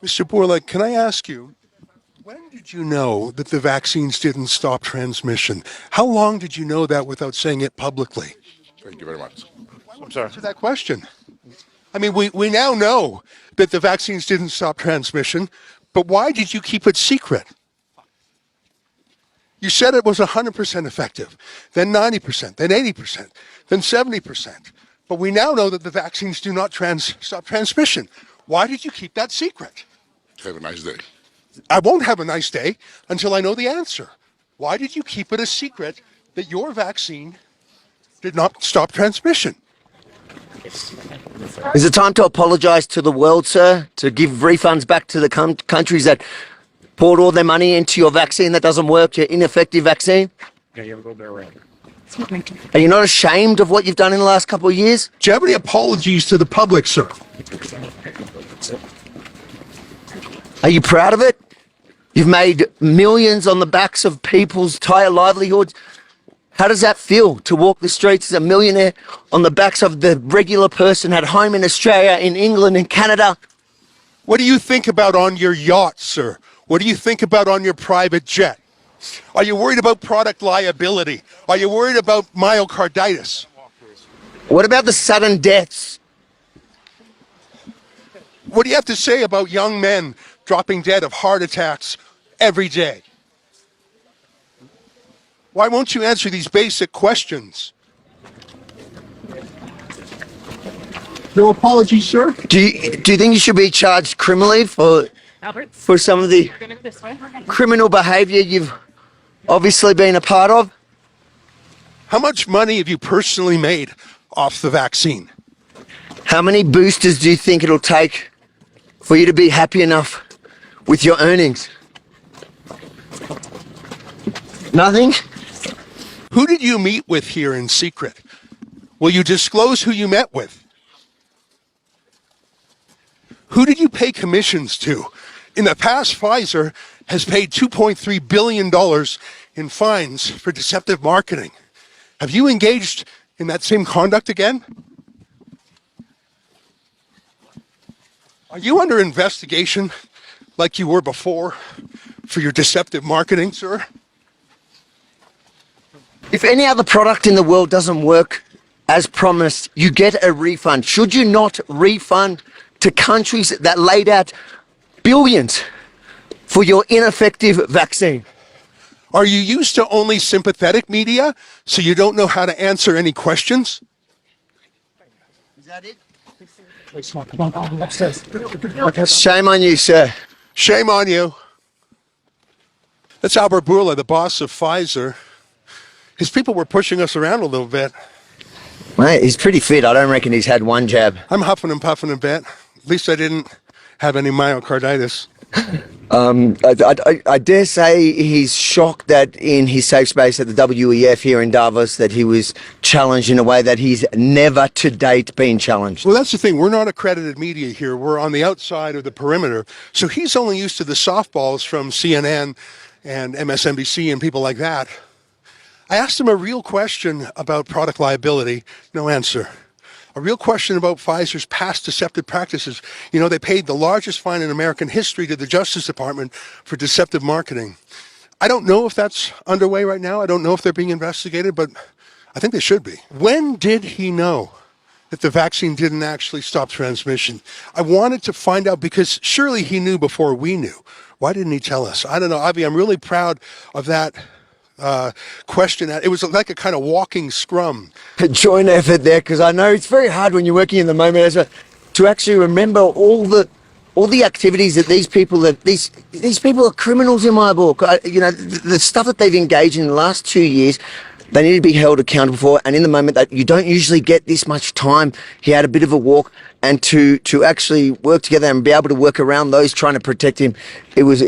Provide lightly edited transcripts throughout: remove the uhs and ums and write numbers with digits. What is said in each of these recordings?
Mr. Bourla, can I ask you, when did you know that the vaccines didn't stop transmission? How long did you know that without saying it publicly? Thank you very much. I'm sorry. Answer that question. I mean, we now know that the vaccines didn't stop transmission, but why did you keep it secret? You said it was 100% effective, then 90%, then 80%, then 70%. But we now know that the vaccines do not stop transmission. Why did you keep that secret? Have a nice day. I won't have a nice day until I know the answer. Why did you keep it a secret that your vaccine did not stop transmission? Is it time to apologise to the world, sir? To give refunds back to the countries that poured all their money into your vaccine that doesn't work, your ineffective vaccine? Yeah, you have a little bit around. Are you not ashamed of what you've done in the last couple of years? Do you have any apologies to the public, sir? Are you proud of it? You've made millions on the backs of people's entire livelihoods. How does that feel to walk the streets as a millionaire on the backs of the regular person at home in Australia, in England, in Canada? What do you think about on your yacht, sir? What do you think about on your private jet? Are you worried about product liability? Are you worried about myocarditis? What about the sudden deaths? What do you have to say about young men dropping dead of heart attacks every day? Why won't you answer these basic questions? No apology, sir? Do you think you should be charged criminally for some of the criminal behaviour you've obviously been a part of? How much money have you personally made off the vaccine? How many boosters do you think it'll take for you to be happy enough with your earnings? Nothing? Who did you meet with here in secret? Will you disclose who you met with? Who did you pay commissions to? In the past, Pfizer has paid $2.3 billion in fines for deceptive marketing. Have you engaged in that same conduct again? Are you under investigation like you were before for your deceptive marketing, sir? If any other product in the world doesn't work as promised, you get a refund. Should you not refund to countries that laid out billions for your ineffective vaccine? Are you used to only sympathetic media, so you don't know how to answer any questions? Is that it? Shame on you, sir. Shame on you. That's Albert Bourla, the boss of Pfizer. His people were pushing us around a little bit. Mate, he's pretty fit. I don't reckon he's had one jab. I'm huffing and puffing a bit. At least I didn't have any myocarditis. I dare say he's shocked that in his safe space at the WEF here in Davos that he was challenged in a way that he's never to date been challenged. Well, that's the thing. We're not accredited media here. We're on the outside of the perimeter. So he's only used to the softballs from CNN and MSNBC and people like that. I asked him a real question about product liability. No answer. A real question about Pfizer's past deceptive practices. You know, they paid the largest fine in American history to the Justice Department for deceptive marketing. I don't know if that's underway right now. I don't know if they're being investigated, but I think they should be. When did he know that the vaccine didn't actually stop transmission? I wanted to find out because surely he knew before we knew. Why didn't he tell us? I don't know, Avi, I'm really proud of that question. It was like a kind of walking scrum. A joint effort there, because I know it's very hard when you're working in the moment, Ezra, to actually remember all the activities that these people are criminals in my book. You know, the stuff that they've engaged in the last 2 years, they need to be held accountable for. And in the moment that you don't usually get this much time, he had a bit of a walk, and to actually work together and be able to work around those trying to protect him, it was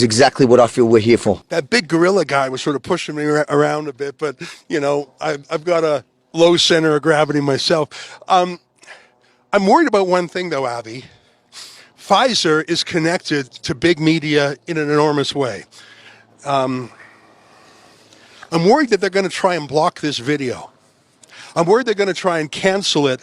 exactly what I feel we're here for. That big gorilla guy was sort of pushing me around a bit, but you know, I've got a low center of gravity myself. I'm worried about one thing though, Avi. Pfizer is connected to big media in an enormous way. I'm worried that they're going to try and block this video. I'm worried they're going to try and cancel it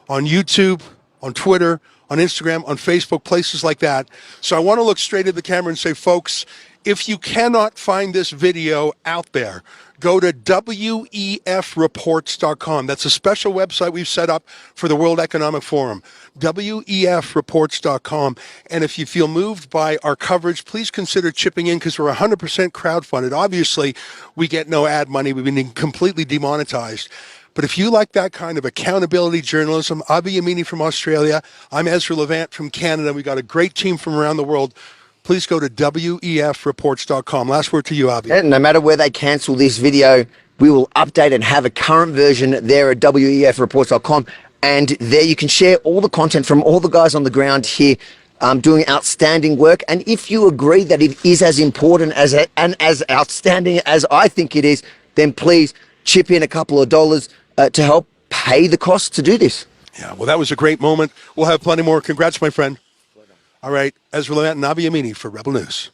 on YouTube, on Twitter, on Instagram, on Facebook, places like that. So I want to look straight at the camera and say, folks, if you cannot find this video out there, go to wefreports.com. That's a special website we've set up for the World Economic Forum, wefreports.com. And if you feel moved by our coverage, please consider chipping in because we're 100% crowdfunded. Obviously, we get no ad money. We've been completely demonetized. But if you like that kind of accountability journalism, I'll be Yemini from Australia. I'm Ezra Levant from Canada. We got a great team from around the world. Please go to wefreports.com. Last word to you, Avi. And no matter where they cancel this video, we will update and have a current version there at wefreports.com. And there you can share all the content from all the guys on the ground here doing outstanding work. And if you agree that it is as important and as outstanding as I think it is, then please chip in a couple of dollars to help pay the cost to do this. Yeah, well, that was a great moment. We'll have plenty more. Congrats, my friend. All right, Ezra Levant and Avi Yemini for Rebel News.